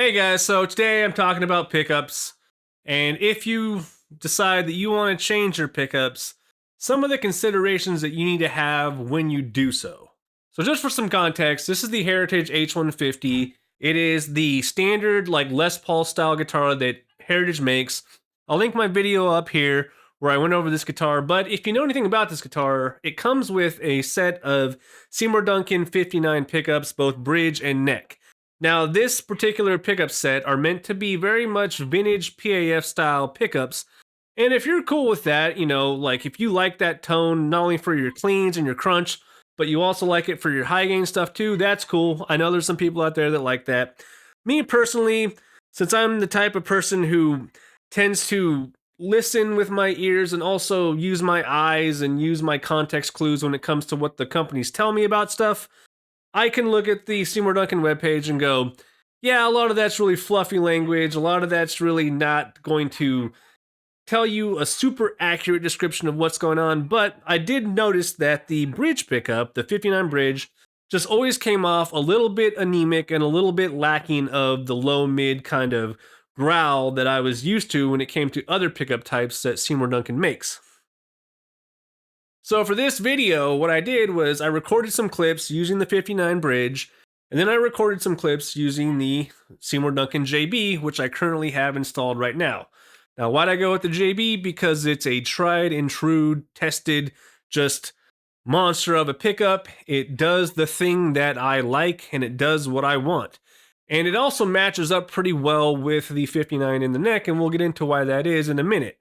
Hey guys, so today I'm talking about pickups, and if you decide that you want to change your pickups, some of the considerations that you need to have when you do so. So just for some context, this is the Heritage H150. It is the standard like Les Paul style guitar that Heritage makes. I'll link my video up here where I went over this guitar, but if you know anything about this guitar, it comes with a set of Seymour Duncan 59 pickups, both bridge and neck. Now, this particular pickup set are meant to be very much vintage PAF style pickups. And if you're cool with that, like if you like that tone, not only for your cleans and your crunch, but you also like it for your high gain stuff too, that's cool. I know there's some people out there that like that. Me personally, since I'm the type of person who tends to listen with my ears and also use my eyes and use my context clues when it comes to what the companies tell me about stuff, I can look at the Seymour Duncan webpage and go, yeah, a lot of that's really fluffy language. A lot of that's really not going to tell you a super accurate description of what's going on. But I did notice that the bridge pickup, the 59 bridge, just always came off a little bit anemic and a little bit lacking of the low-mid kind of growl that I was used to when it came to other pickup types that Seymour Duncan makes. So for this video, what I did was I recorded some clips using the 59 bridge, and then I recorded some clips using the Seymour Duncan JB, which I currently have installed right now. Now, why'd I go with the JB? Because it's a tried and true, tested, just monster of a pickup. It does the thing that I like, and it does what I want. And it also matches up pretty well with the 59 in the neck, and we'll get into why that is in a minute.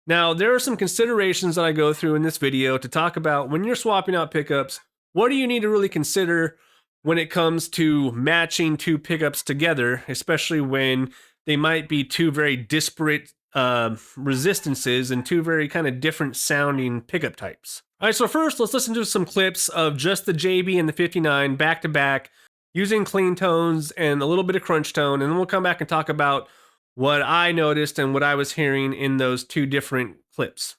Now, there are some considerations that I go through in this video to talk about when you're swapping out pickups. What do you need to really consider when it comes to matching two pickups together, especially when they might be two very disparate resistances and two very kind of different sounding pickup types. All right, so first, let's listen to some clips of just the JB and the 59 back to back using clean tones and a little bit of crunch tone, and then we'll come back and talk about what I noticed and what I was hearing in those two different clips.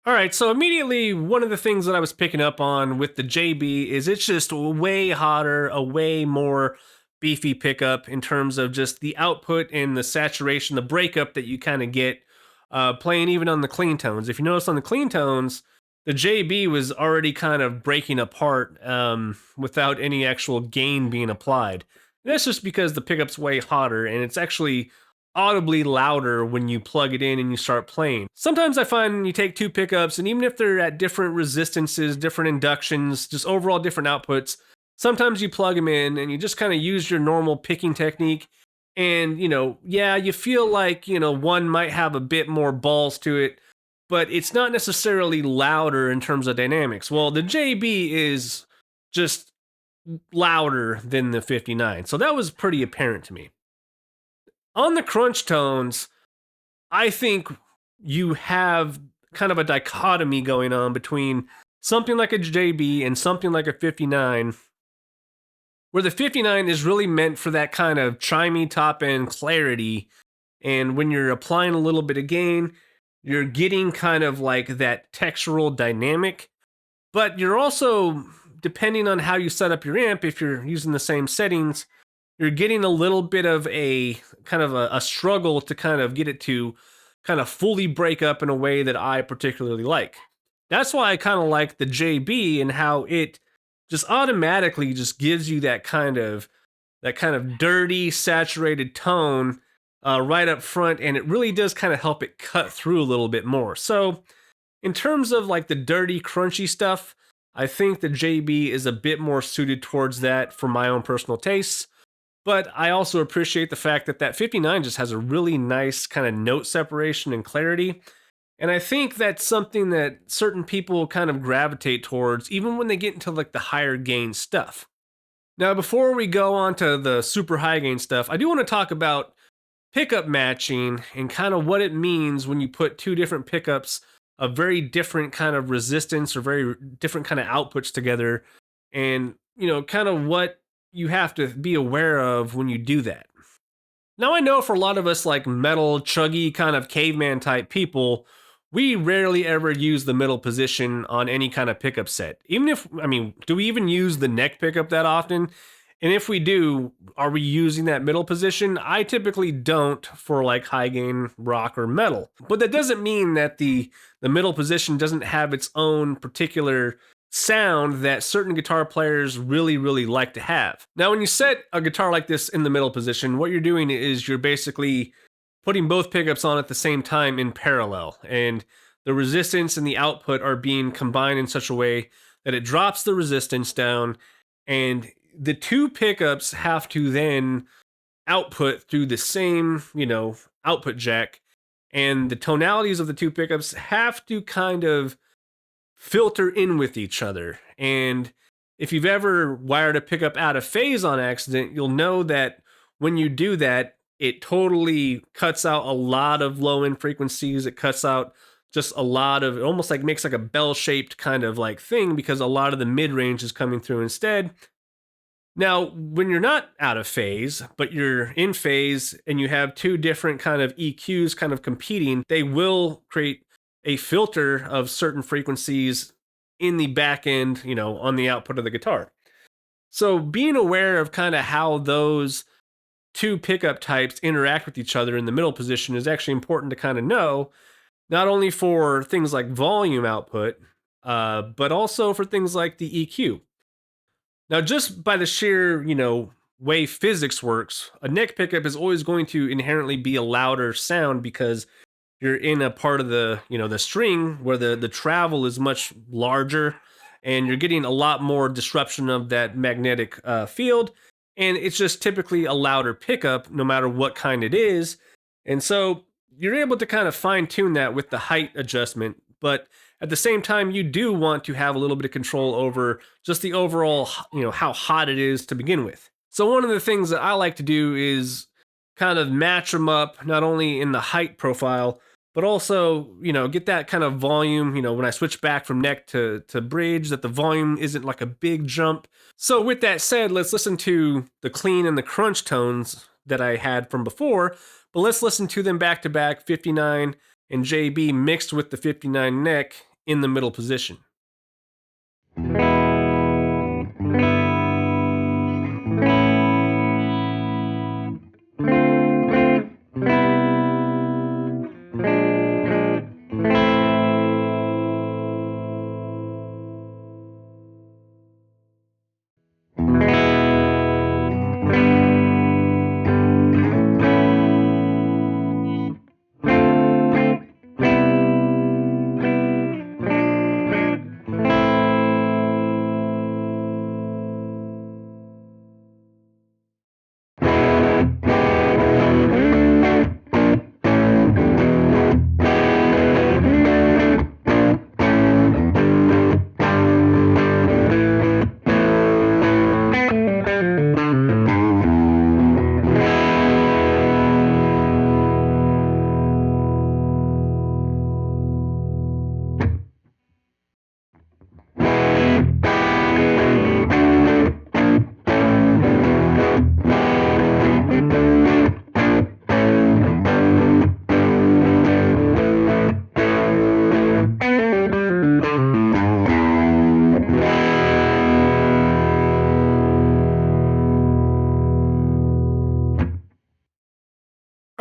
Alright, so immediately one of the things that I was picking up on with the JB is it's just way hotter, a way more beefy pickup in terms of just the output and the saturation, the breakup that you kind of get playing even on the clean tones. If you notice on the clean tones, the JB was already kind of breaking apart without any actual gain being applied. And that's just because the pickup's way hotter and it's actually audibly louder when you plug it in and you start playing. Sometimes I find you take two pickups and even if they're at different resistances, different inductions, just overall different outputs, sometimes you plug them in and you just kind of use your normal picking technique and, yeah, you feel like, one might have a bit more balls to it, but it's not necessarily louder in terms of dynamics. Well, the JB is just louder than the 59, so that was pretty apparent to me. On the crunch tones, I think you have kind of a dichotomy going on between something like a JB and something like a 59, where the 59 is really meant for that kind of chimey top end clarity, and when you're applying a little bit of gain, you're getting kind of like that textural dynamic, But you're also, depending on how you set up your amp, if you're using the same settings, you're getting a little bit of a kind of a struggle to kind of get it to kind of fully break up in a way that I particularly like. That's why I kind of like the JB and how it just automatically just gives you that kind of dirty, saturated tone right up front, and it really does kind of help it cut through a little bit more. So, in terms of like the dirty, crunchy stuff, I think the JB is a bit more suited towards that for my own personal tastes. But I also appreciate the fact that that 59 just has a really nice kind of note separation and clarity. And I think that's something that certain people kind of gravitate towards, even when they get into like the higher gain stuff. Now, before we go on to the super high gain stuff, I do want to talk about pickup matching and kind of what it means when you put two different pickups of very different kind of resistance or very different kind of outputs together, and kind of what you have to be aware of when you do that. Now, I know for a lot of us like metal chuggy kind of caveman type people, we rarely ever use the middle position on any kind of pickup set. Even if, do we even use the neck pickup that often? And if we do, are we using that middle position? I typically don't for like high gain rock or metal. But that doesn't mean that the middle position doesn't have its own particular sound that certain guitar players really, really like to have. Now, when you set a guitar like this in the middle position, what you're doing is you're basically putting both pickups on at the same time in parallel, and the resistance and the output are being combined in such a way that it drops the resistance down, and the two pickups have to then output through the same, output jack, and the tonalities of the two pickups have to kind of filter in with each other. And if you've ever wired a pickup out of phase on accident, you'll know that when you do that, it totally cuts out a lot of low end frequencies. It cuts out just a lot of, it almost like makes like a bell shaped kind of like thing, because a lot of the mid range is coming through instead. Now, when you're not out of phase, but you're in phase and you have two different kind of EQs kind of competing, they will create a filter of certain frequencies in the back end, on the output of the guitar. So being aware of kind of how those two pickup types interact with each other in the middle position is actually important to kind of know, not only for things like volume output, but also for things like the EQ. Now, just by the sheer, way physics works, a neck pickup is always going to inherently be a louder sound because you're in a part of the, the string where the travel is much larger, and you're getting a lot more disruption of that magnetic field. And it's just typically a louder pickup, no matter what kind it is. And so you're able to kind of fine tune that with the height adjustment. But at the same time, you do want to have a little bit of control over just the overall, how hot it is to begin with. So one of the things that I like to do is kind of match them up, not only in the height profile, but also, get that kind of volume, when I switch back from neck to bridge, that the volume isn't like a big jump. So with that said, let's listen to the clean and the crunch tones that I had from before, but let's listen to them back to back, 59 and JB mixed with the 59 neck in the middle position.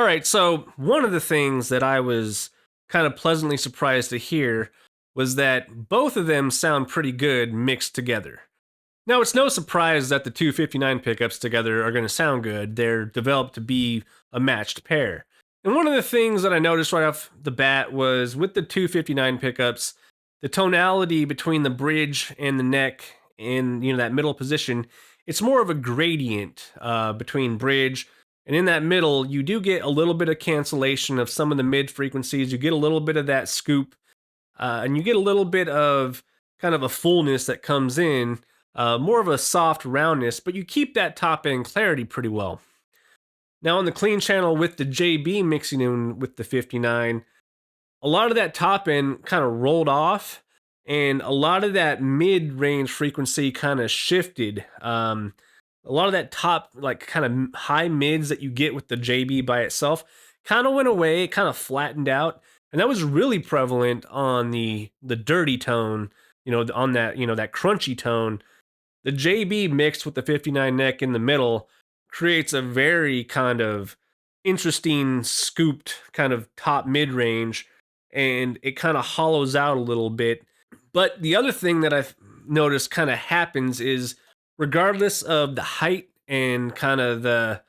All right, so one of the things that I was kind of pleasantly surprised to hear was that both of them sound pretty good mixed together. Now, it's no surprise that the two 59 pickups together are going to sound good. They're developed to be a matched pair. And one of the things that I noticed right off the bat was with the two 59 pickups, the tonality between the bridge and the neck in that middle position, it's more of a gradient between bridge and in that middle, you do get a little bit of cancellation of some of the mid frequencies. You get a little bit of that scoop, and you get a little bit of kind of a fullness that comes in, more of a soft roundness, but you keep that top end clarity pretty well. Now, on the clean channel with the JB mixing in with the 59, a lot of that top end kind of rolled off, and a lot of that mid range frequency kind of shifted. A lot of that top, like kind of high mids that you get with the JB by itself, kind of went away. It kind of flattened out, and that was really prevalent on the dirty tone. On that that crunchy tone. The JB mixed with the 59 neck in the middle creates a very kind of interesting scooped kind of top mid range, and it kind of hollows out a little bit. But the other thing that I've noticed kind of happens is regardless of the height and kind of the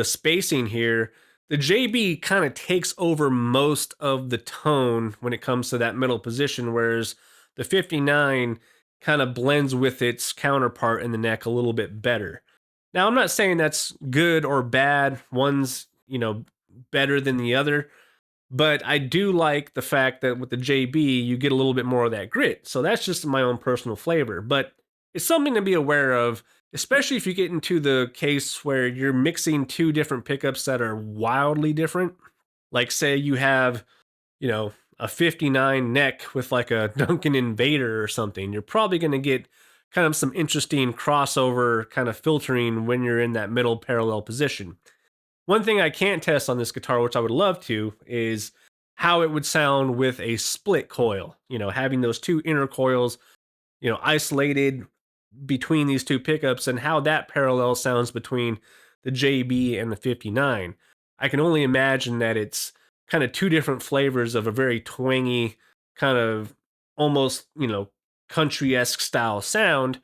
spacing here, the JB kind of takes over most of the tone when it comes to that middle position, whereas the 59 kind of blends with its counterpart in the neck a little bit better. Now, I'm not saying that's good or bad. One's, better than the other. But I do like the fact that with the JB, you get a little bit more of that grit. So that's just my own personal flavor. But it's something to be aware of, especially if you get into the case where you're mixing two different pickups that are wildly different. Like, say you have, a 59 neck with like a Duncan Invader or something. You're probably going to get kind of some interesting crossover kind of filtering when you're in that middle parallel position. One thing I can't test on this guitar, which I would love to, is how it would sound with a split coil. Having those two inner coils, isolated between these two pickups, and how that parallel sounds between the JB and the 59. I can only imagine that it's kind of two different flavors of a very twangy, kind of almost, country-esque style sound.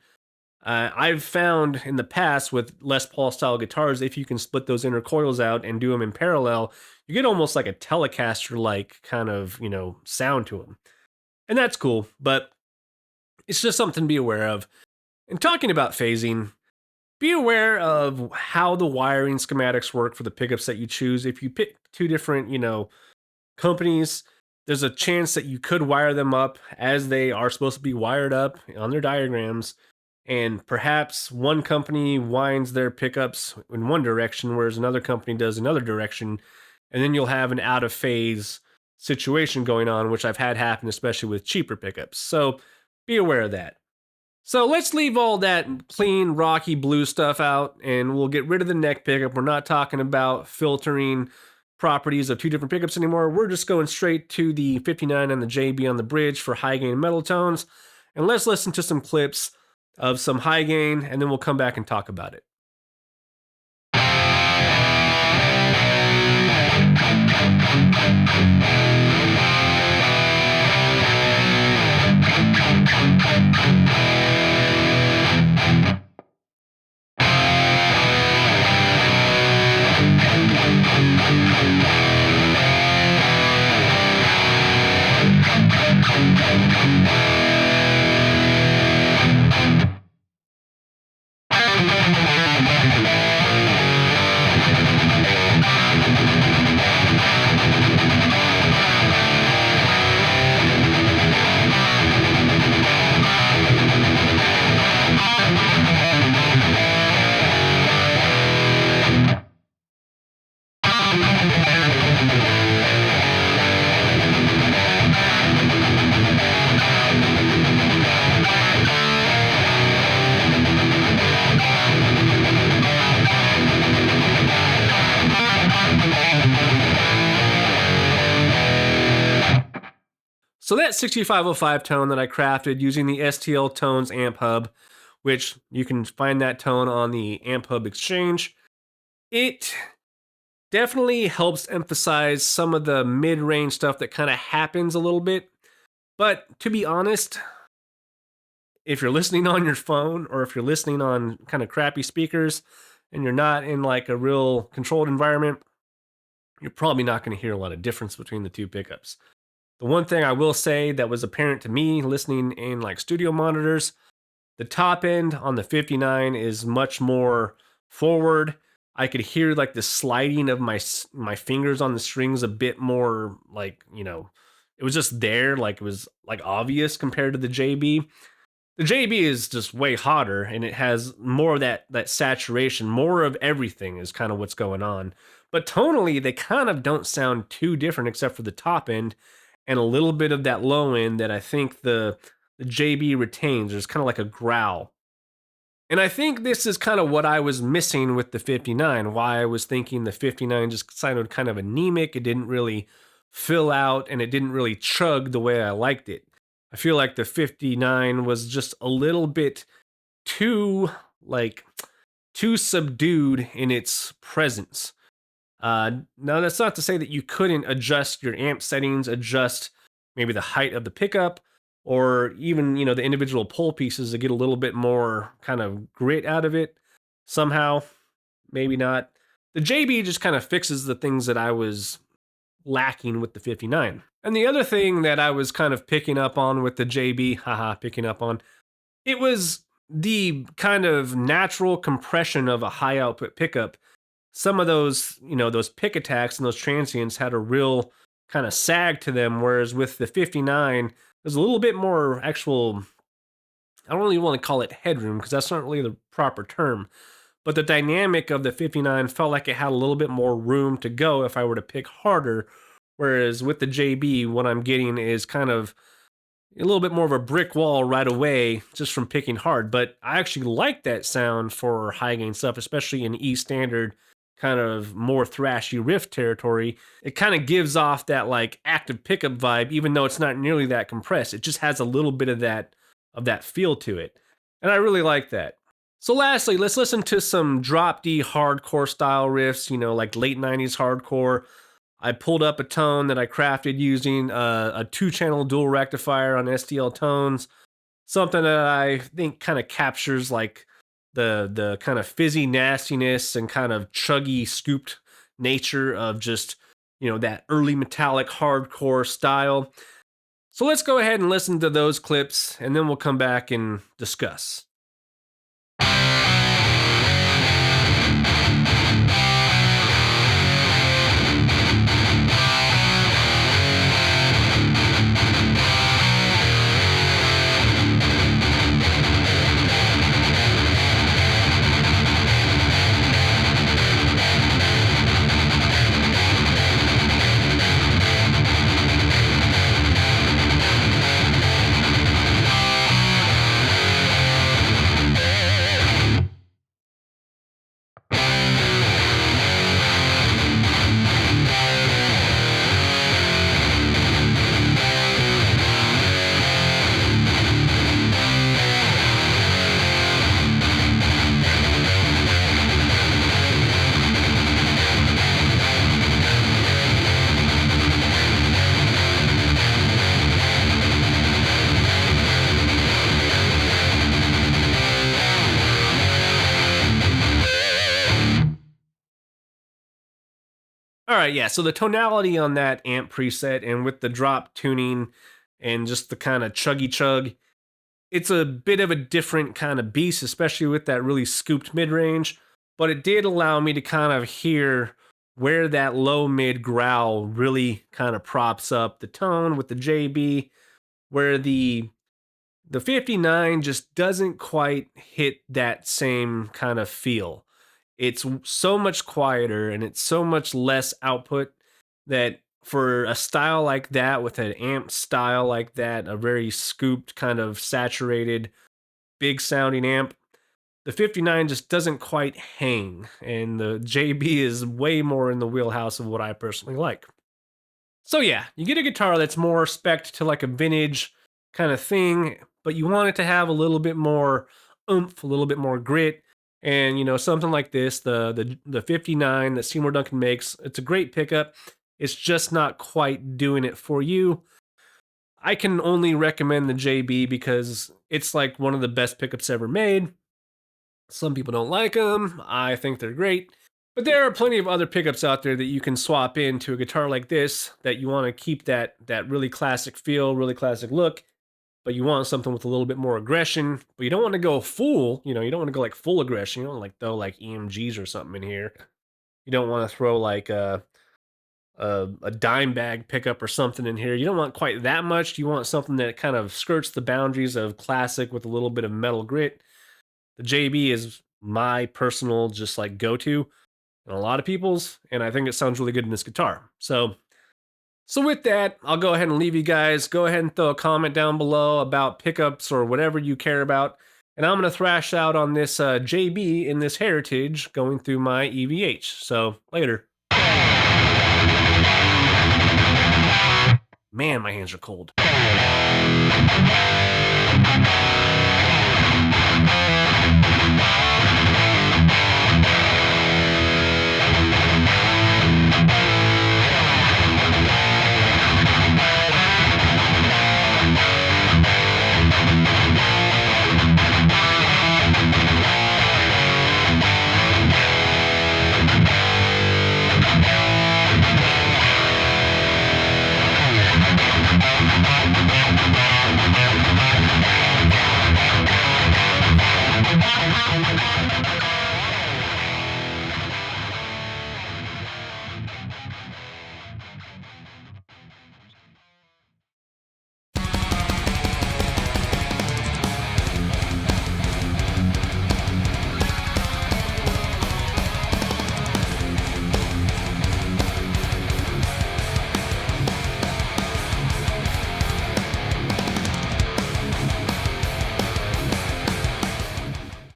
I've found in the past with Les Paul style guitars, if you can split those inner coils out and do them in parallel, you get almost like a Telecaster like kind of, sound to them. And that's cool, but it's just something to be aware of. And talking about phasing, be aware of how the wiring schematics work for the pickups that you choose. If you pick two different, companies, there's a chance that you could wire them up as they are supposed to be wired up on their diagrams. And perhaps one company winds their pickups in one direction, whereas another company does another direction. And then you'll have an out of phase situation going on, which I've had happen, especially with cheaper pickups. So be aware of that. So let's leave all that clean, rocky blue stuff out, and we'll get rid of the neck pickup. We're not talking about filtering properties of two different pickups anymore. We're just going straight to the 59 and the JB on the bridge for high gain metal tones. And let's listen to some clips of some high gain, and then we'll come back and talk about it. So that 6505 tone that I crafted using the STL Tones amp hub, which you can find that tone on the amp hub exchange, it Definitely helps emphasize some of the mid-range stuff that kind of happens a little bit. But to be honest, if you're listening on your phone or if you're listening on kind of crappy speakers and you're not in like a real controlled environment, you're probably not going to hear a lot of difference between the two pickups. The one thing I will say that was apparent to me listening in like studio monitors, the top end on the 59 is much more forward. I could hear like the sliding of my fingers on the strings a bit more, like, it was just there, like it was like obvious compared to the JB. The JB is just way hotter and it has more of that saturation, more of everything is kind of what's going on. But tonally, they kind of don't sound too different except for the top end and a little bit of that low end that I think the JB retains. There's kind of like a growl. And I think this is kind of what I was missing with the 59, why I was thinking the 59 just sounded kind of anemic. It didn't really fill out and it didn't really chug the way I liked it. I feel like the 59 was just a little bit too, like, too subdued in its presence. Now, that's not to say that you couldn't adjust your amp settings, adjust maybe the height of the pickup, or even, the individual pole pieces to get a little bit more kind of grit out of it somehow. Maybe not. The JB just kind of fixes the things that I was lacking with the 59. And the other thing that I was kind of picking up on with the JB, picking up on, it was the kind of natural compression of a high output pickup. Some of those, those pick attacks and those transients had a real kind of sag to them, whereas with the 59, there's a little bit more actual, I don't really want to call it headroom because that's not really the proper term, but the dynamic of the 59 felt like it had a little bit more room to go if I were to pick harder, whereas with the JB, what I'm getting is kind of a little bit more of a brick wall right away just from picking hard. But I actually like that sound for high gain stuff, especially in E standard, kind of more thrashy riff territory. It kind of gives off that like active pickup vibe, even though it's not nearly that compressed. It just has a little bit of that feel to it. And I really like that. So lastly, let's listen to some drop D hardcore style riffs, like late 90s hardcore. I pulled up a tone that I crafted using a 2-channel dual rectifier on STL tones. Something that I think kind of captures like the kind of fizzy nastiness and kind of chuggy scooped nature of just, that early metallic hardcore style. So let's go ahead and listen to those clips and then we'll come back and discuss. All right, yeah, so the tonality on that amp preset and with the drop tuning and just the kind of chuggy chug, it's a bit of a different kind of beast, especially with that really scooped mid-range, but it did allow me to kind of hear where that low mid growl really kind of props up the tone with the JB, where the 59 just doesn't quite hit that same kind of feel. It's so much quieter and it's so much less output that for a style like that, with an amp style like that, a very scooped, kind of saturated, big sounding amp, the 59 just doesn't quite hang. And the JB is way more in the wheelhouse of what I personally like. So yeah, you get a guitar that's more spec'd to like a vintage kind of thing, but you want it to have a little bit more oomph, a little bit more grit. And you know, something like this, the 59 that Seymour Duncan makes, it's a great pickup. It's just not quite doing it for you. I can only recommend the JB because it's like one of the best pickups ever made. Some people don't like them. I think they're great. But there are plenty of other pickups out there that you can swap into a guitar like this that you want to keep that really classic feel, really classic look, but you want something with a little bit more aggression, but you don't want to go full, you know, you don't want to go like full aggression. You don't like throw like EMGs or something in here. You don't want to throw like a dime bag pickup or something in here. You don't want quite that much. You want something that kind of skirts the boundaries of classic with a little bit of metal grit. The JB is my personal just like go-to and a lot of people's, and I think it sounds really good in this guitar. So with that, I'll go ahead and leave you guys. Go ahead and throw a comment down below about pickups or whatever you care about. And I'm going to thrash out on this JB in this Heritage going through my EVH. So later. Man, my hands are cold.